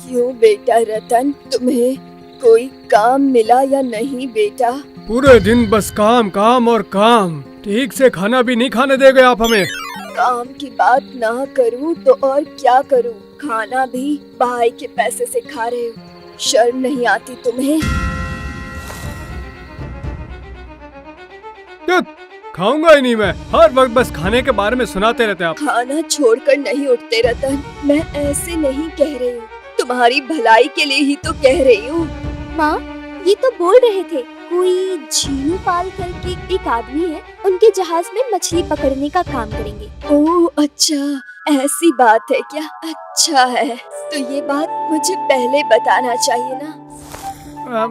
क्यों बेटा रतन, तुम्हें कोई काम मिला या नहीं बेटा? पूरे दिन बस काम काम और काम, ठीक से खाना भी नहीं खाने देंगे आप हमें। काम की बात ना करूं तो और क्या करूं? खाना भी भाई के पैसे से खा रहे हो, शर्म नहीं आती तुम्हें? खाऊंगा ही नहीं मैं, हर वक्त बस खाने के बारे में सुनाते रहते हैं आप। खाना छोड़कर नहीं उठते रतन, मैं ऐसे नहीं कह रही हूँ, तुम्हारी भलाई के लिए ही तो कह रही हूँ। माँ, ये तो बोल रहे थे कोई झीनू पाल करके एक आदमी है, उनके जहाज में मछली पकड़ने का काम करेंगे। ओह अच्छा, ऐसी बात है क्या? अच्छा है, तो ये बात मुझे पहले बताना चाहिए ना।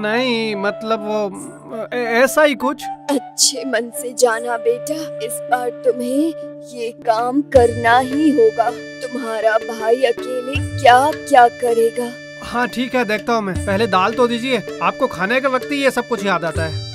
नहीं मतलब वो ऐसा ही कुछ। अच्छे मन से जाना बेटा, इस बार तुम्हें ये काम करना ही होगा। तुम्हारा भाई अकेले क्या क्या करेगा? हाँ ठीक है, देखता हूँ मैं, पहले दाल तो दीजिए, आपको खाने के वक्त ही ये सब कुछ याद आता है।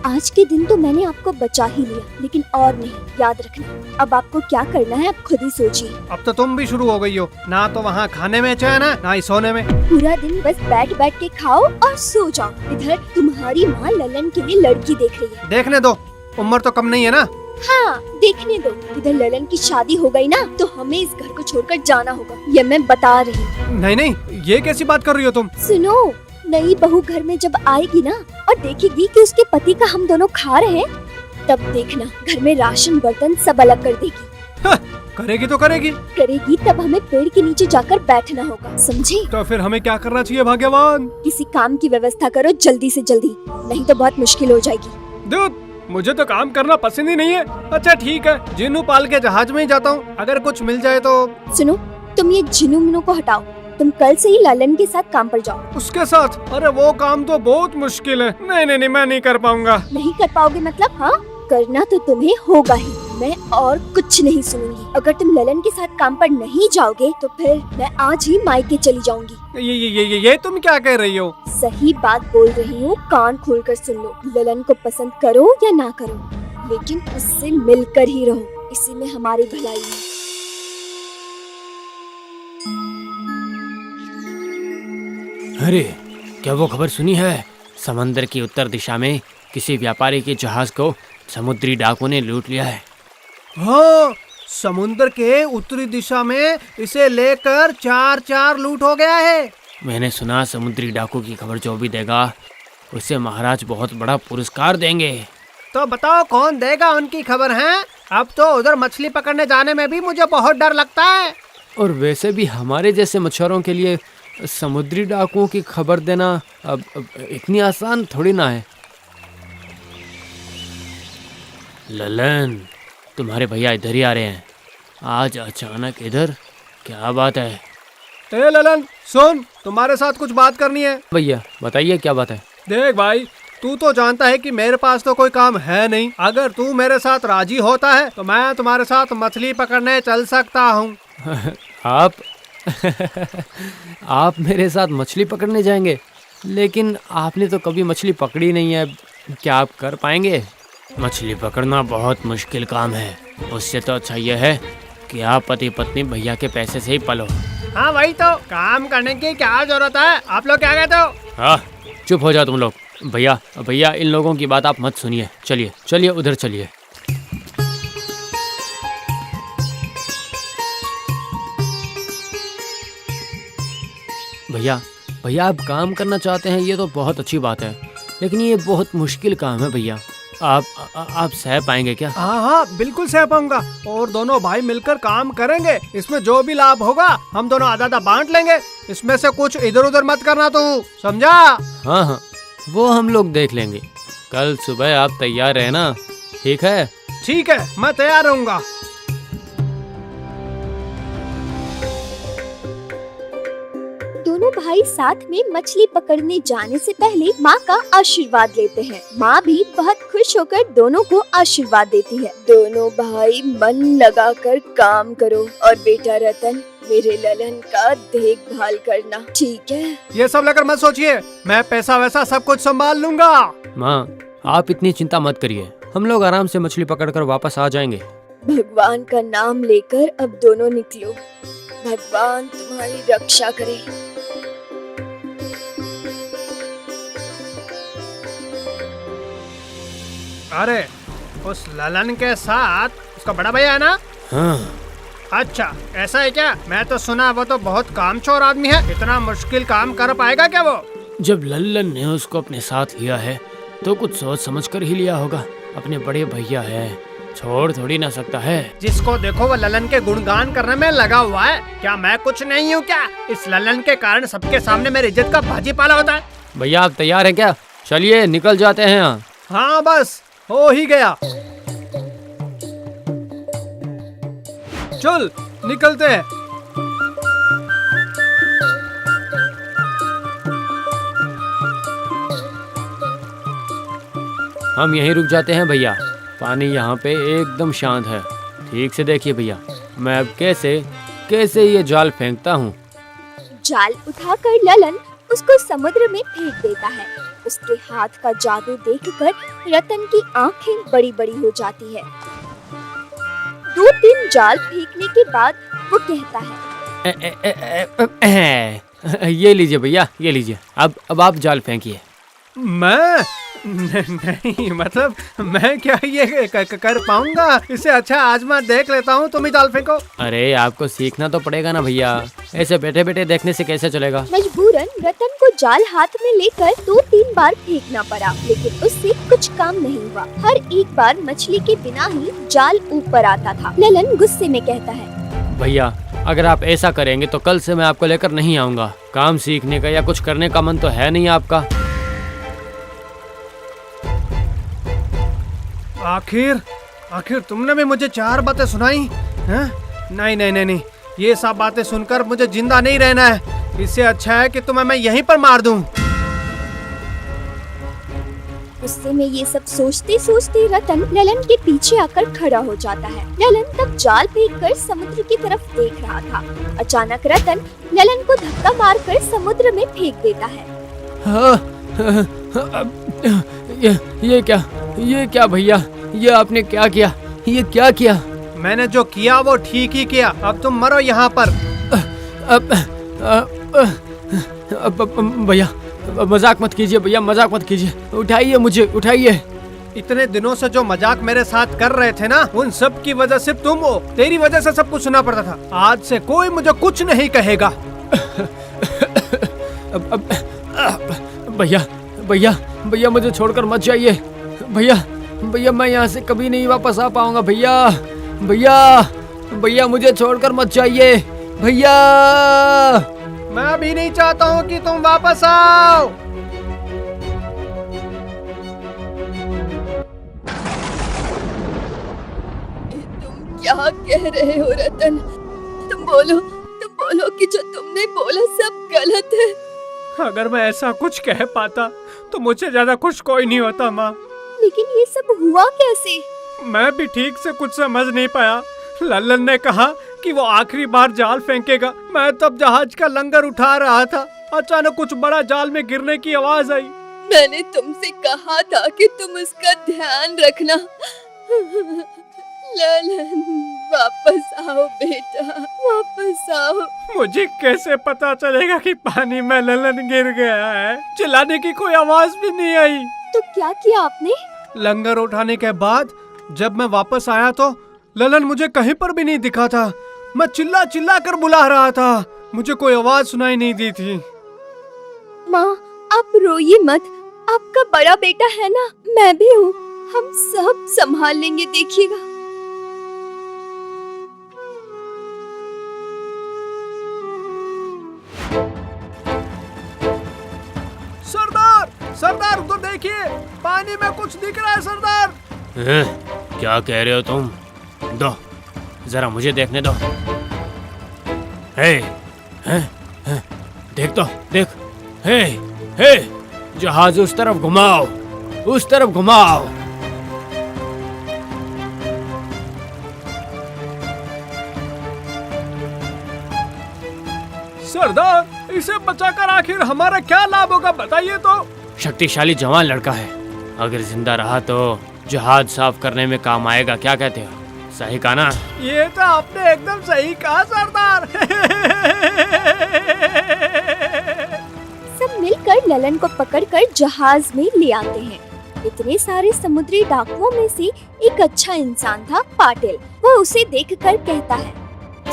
आज के दिन तो मैंने आपको बचा ही लिया, लेकिन और नहीं, याद रखना। अब आपको क्या करना है, आप खुद ही सोचिए। अब तो तुम भी शुरू हो गई हो, ना तो वहाँ खाने में चैन है, ना ही सोने में। पूरा दिन बस बैठ बैठ के खाओ और सो जाओ। इधर तुम्हारी माँ ललन के लिए लड़की देख रही है। देखने दो, उम्र तो कम नहीं है ना। हाँ, देखने दो। इधर ललन की शादी हो गई ना, तो हमें इस घर को छोड़कर जाना होगा, ये मैं बता रही हूँ। नहीं नहीं, ये कैसी बात कर रही हो तुम? सुनो, नई बहू घर में जब आएगी ना और देखेगी कि उसके पति का हम दोनों खा रहे हैं, तब देखना घर में राशन बर्तन सब अलग कर देगी। करेगी तो करेगी। करेगी तब हमें पेड़ के नीचे जाकर बैठना होगा, समझे? तो फिर हमें क्या करना चाहिए भाग्यवान? किसी काम की व्यवस्था करो जल्दी से जल्दी, नहीं तो बहुत मुश्किल हो जाएगी। दूध, मुझे तो काम करना पसंद ही नहीं है। अच्छा ठीक है, जिन्नू पाल के जहाज में ही जाता हूँ, अगर कुछ मिल जाए तो। सुनो, तुम ये झिनू मिनू को हटाओ, तुम कल से ही ललन के साथ काम पर जाओ। उसके साथ? अरे वो काम तो बहुत मुश्किल है। नहीं नहीं नहीं, मैं नहीं कर पाऊंगा। नहीं कर पाओगे मतलब? हाँ, करना तो तुम्हें होगा ही। मैं और कुछ नहीं सुनूंगी। अगर तुम ललन के साथ काम पर नहीं जाओगे तो फिर मैं आज ही मायके चली जाऊंगी। ये तुम क्या कह रही हो? सही बात बोल रही हूँ, कान खोलकर सुन लो। ललन को पसंद करो या ना करो, लेकिन उससे मिलकर ही रहो, इसी में हमारी भलाई है। अरे, क्या वो खबर सुनी है? समंदर की उत्तर दिशा में किसी व्यापारी के जहाज को समुद्री डाकुओं ने लूट लिया है। हाँ, समुद्र के उत्तरी दिशा में इसे लेकर 4 लूट हो गया है। मैंने सुना समुद्री डाकू की खबर जो भी देगा उसे महाराज बहुत बड़ा पुरस्कार देंगे। तो बताओ कौन देगा उनकी खबर है? अब तो उधर मछली पकड़ने जाने में भी मुझे बहुत डर लगता है। और वैसे भी हमारे जैसे मछुआरों के लिए समुद्री डाकुओं की खबर देना अब इतनी आसान थोड़ी ना है। ललन, तुम्हारे भैया इधर ही आ रहे हैं। आज अचानक इधर, क्या बात है? ए ललन सुन, तुम्हारे साथ कुछ बात करनी है। भैया बताइए क्या बात है? देख भाई, तू तो जानता है कि मेरे पास तो कोई काम है नहीं। अगर तू मेरे साथ राजी होता है तो मैं तुम्हारे साथ मछली पकड़ने चल सकता हूँ। आप आप मेरे साथ मछली पकड़ने जाएंगे? लेकिन आपने तो कभी मछली पकड़ी नहीं है, क्या आप कर पाएंगे? मछली पकड़ना बहुत मुश्किल काम है, उससे तो अच्छा यह है कि आप पति पत्नी भैया के पैसे से ही पलो। हाँ वही तो, काम करने की क्या जरूरत है? आप लोग क्या कहते हो? हाँ, चुप हो जाओ तुम लोग। भैया भैया, इन लोगों की बात आप मत सुनिए। चलिए चलिए उधर चलिए। भैया भैया, आप काम करना चाहते हैं ये तो बहुत अच्छी बात है, लेकिन ये बहुत मुश्किल काम है भैया। आप सह पाएंगे क्या? हाँ हाँ बिल्कुल सह पाऊंगा, और दोनों भाई मिलकर काम करेंगे। इसमें जो भी लाभ होगा हम दोनों आधा आधा बांट लेंगे। इसमें से कुछ इधर उधर मत करना, तू समझा? हाँ हाँ, वो हम लोग देख लेंगे। कल सुबह आप तैयार रहना, ठीक है? ठीक है, मैं तैयार रहूंगा। दोनों भाई साथ में मछली पकड़ने जाने से पहले माँ का आशीर्वाद लेते हैं। माँ भी बहुत खुश होकर दोनों को आशीर्वाद देती है। दोनों भाई मन लगाकर काम करो, और बेटा रतन, मेरे ललन का देखभाल करना, ठीक है? ये सब लेकर मत सोचिए, मैं पैसा वैसा सब कुछ संभाल लूंगा। माँ, आप इतनी चिंता मत करिए, हम लोग आराम से मछली पकड़कर वापस आ जाएंगे। भगवान का नाम लेकर अब दोनों निकलो। भगवान तुम्हारी रक्षा करे। अरे उस ललन के साथ उसका बड़ा भैया है ना? हाँ। अच्छा ऐसा है क्या? मैं तो सुना वो तो बहुत कामचोर आदमी है। इतना मुश्किल काम कर पाएगा क्या वो? जब लल्लन ने उसको अपने साथ लिया है तो कुछ सोच समझ कर ही लिया होगा। अपने बड़े भैया है, छोड़ थोड़ी ना सकता है। जिसको देखो वो ललन के गुणगान करने में लगा हुआ है। क्या मैं कुछ नहीं हूँ क्या? इस ललन के कारण सबके सामने मेरी इज्जत का भाजीपाला होता है। भैया आप तैयार हैं क्या? चलिए निकल जाते हैं यहाँ। हाँ बस हो ही गया। चल निकलते हैं। हम यहीं रुक जाते हैं भैया। पानी यहाँ पे एकदम शांत है। ठीक से देखिए भैया, मैं अब कैसे ये जाल फेंकता हूँ। जाल उठाकर ललन उसको समुद्र में फेंक देता है। उसके हाथ का जादू देखकर रतन की आंखें बड़ी बड़ी हो जाती है। 2-3 जाल फेंकने के बाद वो कहता है, ये लीजिए भैया, ये लीजिए। अब आप जाल फेंकिए। मैं नहीं मतलब मैं क्या ये कर पाऊंगा? इससे अच्छा आजमा देख लेता हूँ, तुम ही जाल फेंको। अरे आपको सीखना तो पड़ेगा ना भैया, ऐसे बैठे बैठे देखने से कैसे चलेगा। मजबूरन रतन को जाल हाथ में लेकर 2-3 बार फेंकना पड़ा, लेकिन उससे कुछ काम नहीं हुआ। हर एक बार मछली के बिना ही जाल ऊपर आता था। ललन गुस्से में कहता है, भैया अगर आप ऐसा करेंगे तो कल से मैं आपको लेकर नहीं आऊंगा। काम सीखने का या कुछ करने का मन तो है नहीं आपका। आखिर तुमने भी मुझे 4 बातें सुनाई हैं? नहीं, ये सब बातें सुनकर मुझे जिंदा नहीं रहना है। इससे अच्छा है कि तुम्हें मैं यहीं पर मार दूं। गुस्से में ये सब सोचते सोचते रतन ललन के पीछे आकर खड़ा हो जाता है। ललन तब जाल फेंककर समुद्र की तरफ देख रहा था। अचानक रतन ललन को धक्का मारकर समुद्र में फेंक देता है। ये क्या भैया, ये आपने क्या किया? ये क्या किया? मैंने जो किया वो ठीक ही किया। अब तुम मरो यहाँ पर। भैया मजाक मत कीजिए, भैया मजाक मत कीजिए। उठाइए मुझे, उठाइए। इतने दिनों से जो मजाक मेरे साथ कर रहे थे ना, उन सब की वजह सिर्फ तुम हो। तेरी वजह से सब कुछ सुनना पड़ता था। आज से कोई मुझे कुछ नहीं कहेगा। भैया मुझे छोड़कर मत जाइए। भैया मैं यहाँ से कभी नहीं वापस आ पाऊंगा। भैया मुझे छोड़कर मत जाइए। भैया मैं भी नहीं चाहता हूँ कि तुम वापस आओ। तुम क्या कह रहे हो रतन? तुम बोलो कि जो तुमने बोला सब गलत है। अगर मैं ऐसा कुछ कह पाता तो मुझे ज्यादा खुश कोई नहीं होता माँ। लेकिन ये सब हुआ कैसे? मैं भी ठीक से कुछ समझ नहीं पाया। लल्लन ने कहा कि वो आखिरी बार जाल फेंकेगा। मैं तब जहाज का लंगर उठा रहा था। अचानक कुछ बड़ा जाल में गिरने की आवाज आई। मैंने तुमसे कहा था कि तुम उसका ध्यान रखना। ललन वापस आओ बेटा, वापस आओ। मुझे कैसे पता चलेगा कि पानी में ललन गिर गया है? चिल्लाने की कोई आवाज भी नहीं आई। तो क्या किया आपने? लंगर उठाने के बाद जब मैं वापस आया तो ललन मुझे कहीं पर भी नहीं दिखा था। मैं चिल्ला कर बुला रहा था, मुझे कोई आवाज सुनाई नहीं दी थी। माँ आप रोइए मत, आपका बड़ा बेटा है ना, मैं भी हूँ। हम सब संभाल लेंगे, देखिएगा। सरदार उधर देखिए, पानी में कुछ दिख रहा है सरदार। क्या कह रहे हो तुम? दो जरा मुझे देखने दो। देख तो देख। हे जहाज उस तरफ घुमाओ, उस तरफ घुमाओ। सरदार इसे बचाकर आखिर हमारा क्या लाभ होगा बताइए तो। शक्तिशाली जवान लड़का है, अगर जिंदा रहा तो जहाज साफ करने में काम आएगा, क्या कहते हो? सही कहा ना? ये तो आपने एकदम सही कहा सरदार। सब मिलकर ललन को पकड़कर जहाज में ले आते हैं। इतने सारे समुद्री डाकुओं में से एक अच्छा इंसान था पाटिल। वो उसे देखकर कहता है,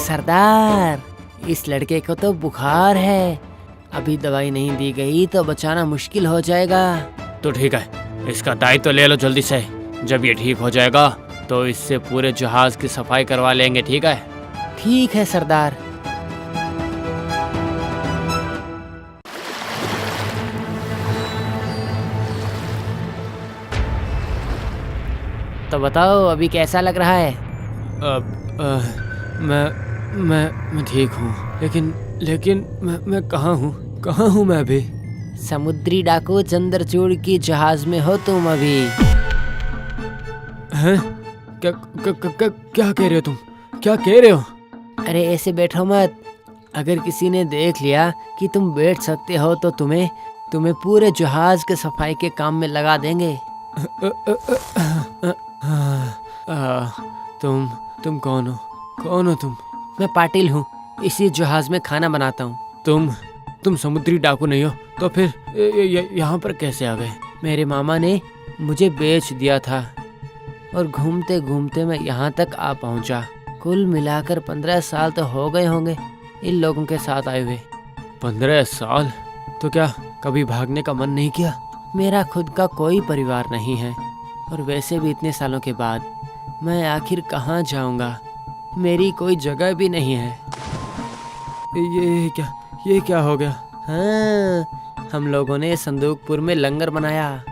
सरदार, इस लड़के को तो बुखार है, अभी दवाई नहीं दी गई तो बचाना मुश्किल हो जाएगा। तो ठीक है, इसका दायित्व ले लो जल्दी से। जब ये ठीक हो जाएगा तो इससे पूरे जहाज की सफाई करवा लेंगे, ठीक है? ठीक है सरदार। तो बताओ अभी कैसा लग रहा है? मैं ठीक हूँ, लेकिन मैं कहाँ हूँ मैं अभी? समुद्री डाकू चंद्रचूड़ की जहाज में हो तुम अभी। हैं? क्या कह रहे हो तुम? क्या कह रहे हो? अरे ऐसे बैठो मत। अगर किसी ने देख लिया कि तुम बैठ सकते हो तो तुम्हें पूरे जहाज के सफाई के काम में लगा देंगे। तुम कौन हो तुम? मैं पाटिल हूँ, इसी जहाज में खाना बनाता हूँ। तुम समुद्री डाकू नहीं हो तो फिर यहाँ पर कैसे आ गए? मेरे मामा ने मुझे बेच दिया था और घूमते घूमते मैं यहाँ तक आ पहुँचा। कुल मिलाकर 15 साल तो हो गए होंगे इन लोगों के साथ आए हुए। 15 साल? तो क्या कभी भागने का मन नहीं किया? मेरा खुद का कोई परिवार नहीं है और वैसे भी इतने सालों के बाद मैं आखिर कहाँ जाऊँगा? मेरी कोई जगह भी नहीं है। ये क्या हो गया? हाँ, हम लोगों ने संदूकपुर में लंगर बनाया।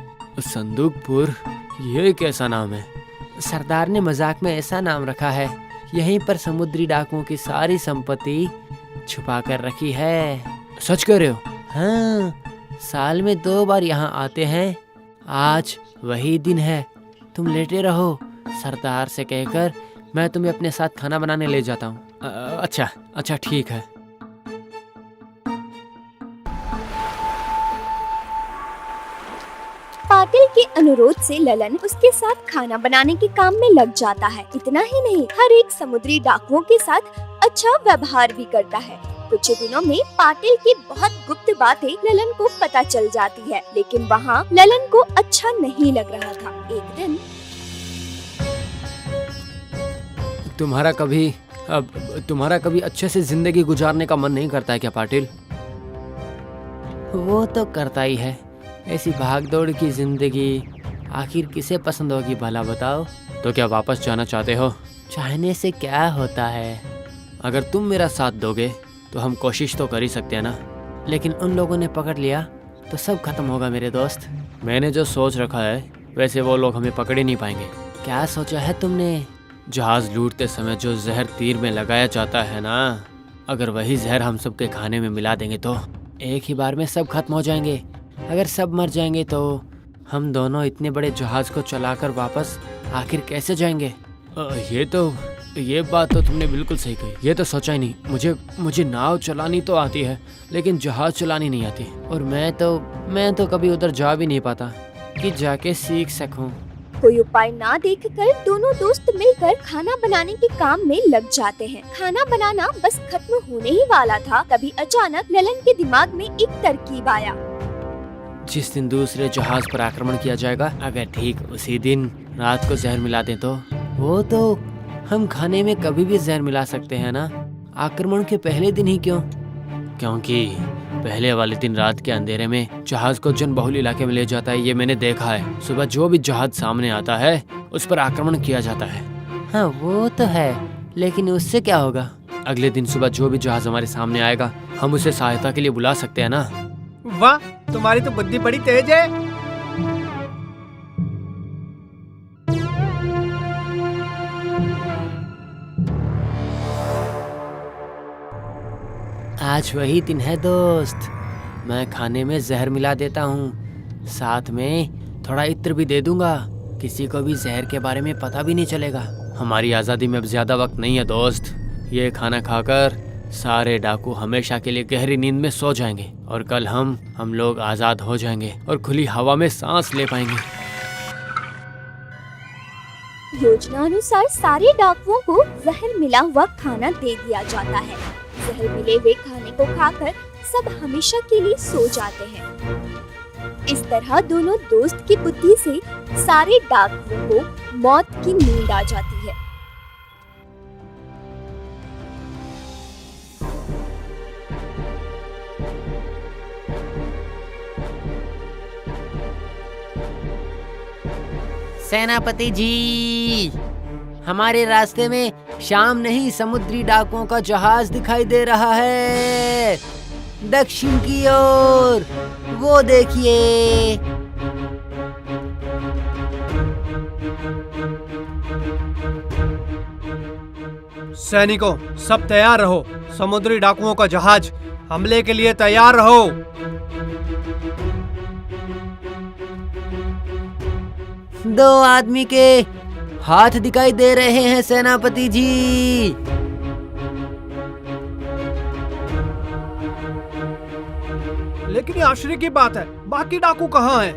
संदूकपुर? ये कैसा नाम है? सरदार ने मजाक में ऐसा नाम रखा है। यहीं पर समुद्री डाकुओं की सारी संपत्ति छुपा कर रखी है। सच कह रहे हो? हाँ, साल में 2 बार यहाँ आते हैं। आज वही दिन है। तुम लेटे रहो, सरदार से कहकर मैं तुम्हें अपने साथ खाना बनाने ले जाता हूँ। अच्छा ठीक है। पाटिल के अनुरोध से ललन उसके साथ खाना बनाने के काम में लग जाता है। इतना ही नहीं, हर एक समुद्री डाकुओं के साथ अच्छा व्यवहार भी करता है। कुछ दिनों में पाटिल की बहुत गुप्त बातें ललन को पता चल जाती है, लेकिन वहाँ ललन को अच्छा नहीं लग रहा था। एक दिन तुम्हारा कभी अच्छे से जिंदगी गुजारने का मन नहीं करता है क्या पाटिल? वो तो करता ही है। ऐसी भागदौड़ की जिंदगी आखिर किसे पसंद होगी भला बताओ? तो क्या वापस जाना चाहते हो? चाहने से क्या होता है? अगर तुम मेरा साथ दोगे तो हम कोशिश तो कर ही सकते हैं ना। लेकिन उन लोगों ने पकड़ लिया तो सब खत्म होगा मेरे दोस्त। मैंने जो सोच रखा है वैसे वो लोग हमें पकड़ ही नहीं पाएंगे। क्या सोचा है तुमने? जहाज लूटते समय जो जहर तीर में लगाया जाता है ना, अगर वही जहर हम सबके खाने में मिला देंगे तो एक ही बार में सब खत्म हो जाएंगे। अगर सब मर जाएंगे तो हम दोनों इतने बड़े जहाज को चलाकर वापस आखिर कैसे जाएंगे? ये बात तो तुमने बिल्कुल सही कही। ये तो सोचा ही नहीं। मुझे नाव चलानी तो आती है लेकिन जहाज चलानी नहीं आती। और मैं तो कभी उधर जा भी नहीं पाता कि जाके सीख सकूं। कोई उपाय ना देखकर दोनों दोस्त मिलकर खाना बनाने के काम में लग जाते हैं। खाना बनाना बस खत्म होने ही वाला था, तभी अचानक ललन के दिमाग में एक तरकीब आया। जिस दिन दूसरे जहाज पर आक्रमण किया जाएगा, अगर ठीक उसी दिन रात को जहर मिला दें तो? वो तो हम खाने में कभी भी जहर मिला सकते हैं ना, आक्रमण के पहले दिन ही क्यों? क्योंकि पहले वाले दिन रात के अंधेरे में जहाज को जनबहुल इलाके में ले जाता है, ये मैंने देखा है। सुबह जो भी जहाज सामने आता है उस पर आक्रमण किया जाता है। हाँ वो तो है, लेकिन उससे क्या होगा? अगले दिन सुबह जो भी जहाज हमारे सामने आएगा हम उसे सहायता के लिए बुला सकते हैं ना। वाह, तुम्हारी तो बुद्धि बड़ी तेज है। आज वही दिन है दोस्त। मैं खाने में जहर मिला देता हूँ, साथ में थोड़ा इत्र भी दे दूंगा। किसी को भी जहर के बारे में पता भी नहीं चलेगा। हमारी आज़ादी में अब ज्यादा वक्त नहीं है दोस्त। ये खाना खाकर सारे डाकू हमेशा के लिए गहरी नींद में सो जाएंगे और कल हम लोग आज़ाद हो जाएंगे और खुली हवा में सांस ले पाएंगे। योजनानुसार सारे डाकुओं को जहर मिला हुआ खाना दे दिया जाता है। जहर मिले हुए खाने को खाकर सब हमेशा के लिए सो जाते हैं। इस तरह दोनों दोस्त की बुद्धि से सारे डाकुओं को मौत की नींद आ जाती है। सेनापति जी, हमारे रास्ते में शाम नहीं समुद्री डाकुओं का जहाज दिखाई दे रहा है। दक्षिण की ओर वो देखिए। सैनिकों, सब तैयार रहो। समुद्री डाकुओं का जहाज हमले के लिए तैयार रहो। दो आदमी के हाथ दिखाई दे रहे हैं सेनापति जी। लेकिन ये आश्चर्य की बात है, बाकी डाकू कहाँ हैं?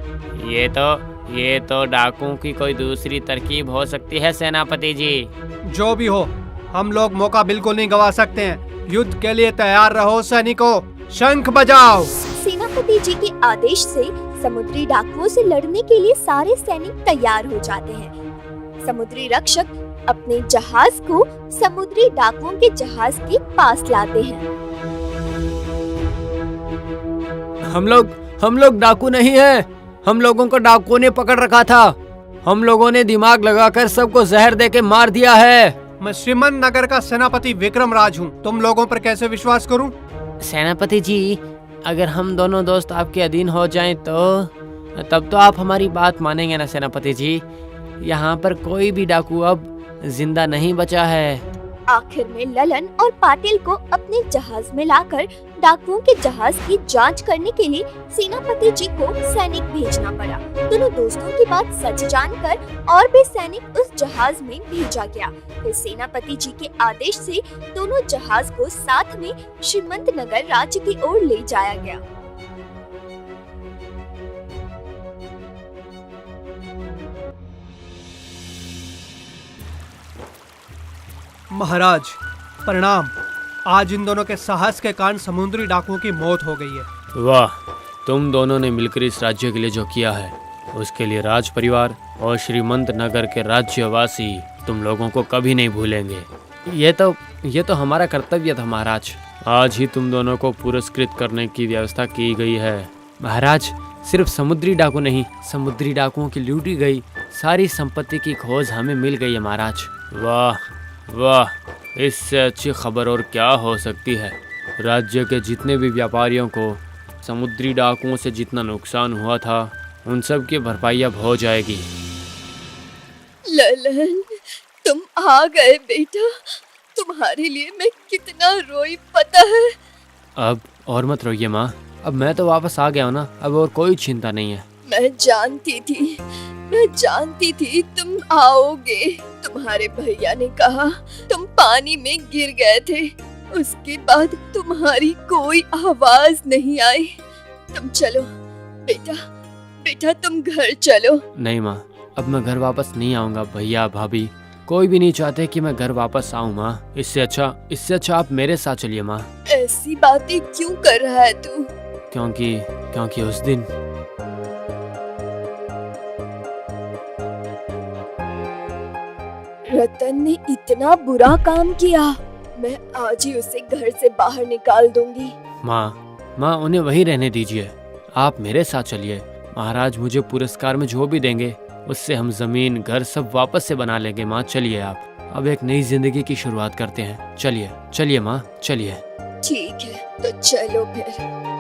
ये तो डाकुओं की कोई दूसरी तरकीब हो सकती है सेनापति जी। जो भी हो, हम लोग मौका बिल्कुल नहीं गवा सकते हैं। युद्ध के लिए तैयार रहो सैनिकों, शंख बजाओ। सेनापति जी के आदेश से समुद्री डाकुओं से लड़ने के लिए सारे सैनिक तैयार हो जाते हैं। समुद्री रक्षक अपने जहाज को समुद्री डाकुओं के जहाज के पास लाते हैं। हम लोग डाकू नहीं हैं। हम लोगों को डाकुओं ने पकड़ रखा था। हम लोगों ने दिमाग लगाकर सबको जहर देके मार दिया है। मैं श्रीमंत नगर का सेनापति विक्रम राज हूँ। तुम लोगों पर कैसे विश्वास करूँ? सेनापति जी, अगर हम दोनों दोस्त आपके अधीन हो जाएं तो तब तो आप हमारी बात मानेंगे ना सेनापति जी। यहाँ पर कोई भी डाकू अब जिंदा नहीं बचा है। आखिर में ललन और पाटिल को अपने जहाज में लाकर डाकुओं के जहाज की जांच करने के लिए सेनापति जी को सैनिक भेजना पड़ा। दोनों दोस्तों की बात सच जानकर और भी सैनिक उस जहाज में भेजा गया। फिर सेनापति जी के आदेश से दोनों जहाज को साथ में श्रीमंत नगर राज्य की ओर ले जाया गया। महाराज प्रणाम। आज इन दोनों के साहस के कारण समुद्री डाकुओं की मौत हो गई है। वाह, तुम दोनों ने मिलकर इस राज्य के लिए जो किया है उसके लिए राज परिवार और श्रीमंत नगर के राज्यवासी तुम लोगों को कभी नहीं भूलेंगे। ये तो हमारा कर्तव्य था महाराज। आज ही तुम दोनों को पुरस्कृत करने की व्यवस्था की गई है। महाराज, सिर्फ समुद्री डाकू नहीं, समुद्री डाकुओं की लूटी गई सारी संपत्ति की खोज हमें मिल गई है महाराज। वाह वाह, इससे अच्छी खबर और क्या हो सकती है। राज्य के जितने भी व्यापारियों को समुद्री डाकुओं से जितना नुकसान हुआ था उन सब की भरपाई अब हो जाएगी। ललन, तुम आ गए बेटा। तुम्हारे लिए मैं कितना रोई पता है। अब और मत रोइए माँ, अब मैं तो वापस आ गया हूँ ना, अब और कोई चिंता नहीं है। मैं जानती थी तुम आओगे। तुम्हारे भैया ने कहा तुम पानी में गिर गए थे। उसके बाद तुम्हारी कोई आवाज नहीं आई। तुम चलो बेटा तुम घर चलो। नहीं माँ, अब मैं घर वापस नहीं आऊँगा। भैया भाभी कोई भी नहीं चाहते कि मैं घर वापस आऊँ माँ। इससे अच्छा आप मेरे साथ चलिए माँ। ऐसी बातें क्यों कर रहा है तू? क्योंकि उस दिन रतन ने इतना बुरा काम किया। मैं आज ही उसे घर से बाहर निकाल दूंगी। माँ उन्हें वहीं रहने दीजिए, आप मेरे साथ चलिए। महाराज मुझे पुरस्कार में जो भी देंगे उससे हम जमीन घर सब वापस से बना लेंगे। माँ चलिए, आप अब एक नई जिंदगी की शुरुआत करते हैं। चलिए माँ, चलिए। ठीक है, तो चलो फिर।